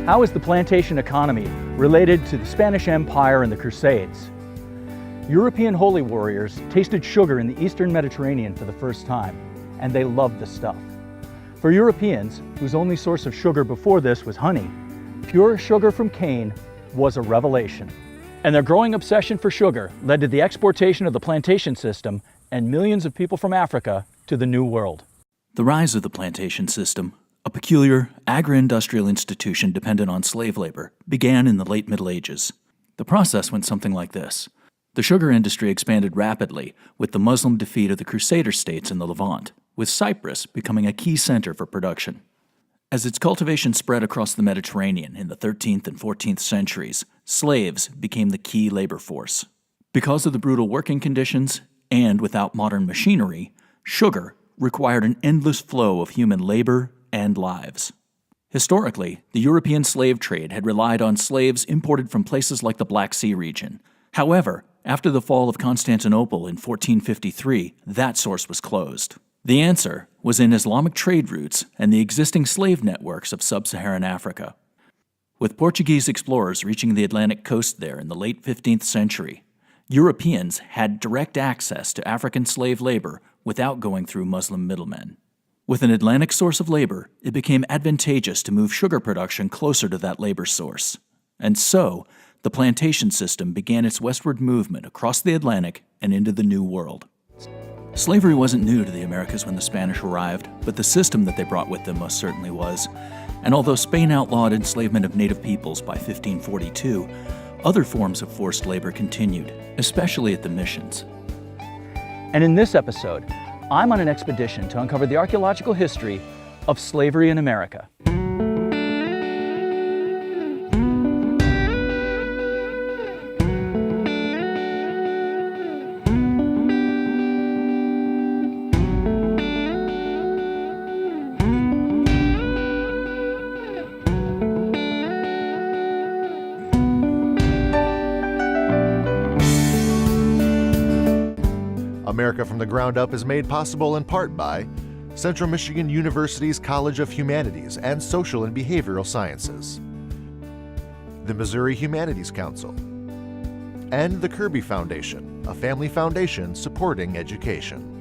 How is the plantation economy related to the Spanish Empire and the Crusades? European holy warriors tasted sugar in the Eastern Mediterranean for the first time, and they loved the stuff. For Europeans, whose only source of sugar before this was honey, pure sugar from cane was a revelation. And their growing obsession for sugar led to the exportation of the plantation system and millions of people from Africa to the New World. The rise of the plantation system, a peculiar agri-industrial institution dependent on slave labor, began in the late Middle Ages. The process went something like this. The sugar industry expanded rapidly with the Muslim defeat of the Crusader states in the Levant, with Cyprus becoming a key center for production. As its cultivation spread across the Mediterranean in the 13th and 14th centuries, slaves became the key labor force. Because of the brutal working conditions, and without modern machinery, sugar required an endless flow of human labor and lives. Historically, the European slave trade had relied on slaves imported from places like the Black Sea region. However, after the fall of Constantinople in 1453, that source was closed. The answer was in Islamic trade routes and the existing slave networks of sub-Saharan Africa. With Portuguese explorers reaching the Atlantic coast there in the late 15th century, Europeans had direct access to African slave labor without going through Muslim middlemen. With an Atlantic source of labor, it became advantageous to move sugar production closer to that labor source. And so, the plantation system began its westward movement across the Atlantic and into the New World. Slavery wasn't new to the Americas when the Spanish arrived, but the system that they brought with them most certainly was. And although Spain outlawed enslavement of native peoples by 1542, other forms of forced labor continued, especially at the missions. And in this episode, I'm on an expedition to uncover the archaeological history of slavery in America. America from the Ground Up is made possible in part by Central Michigan University's College of Humanities and Social and Behavioral Sciences, the Missouri Humanities Council, and the Kirby Foundation, a family foundation supporting education.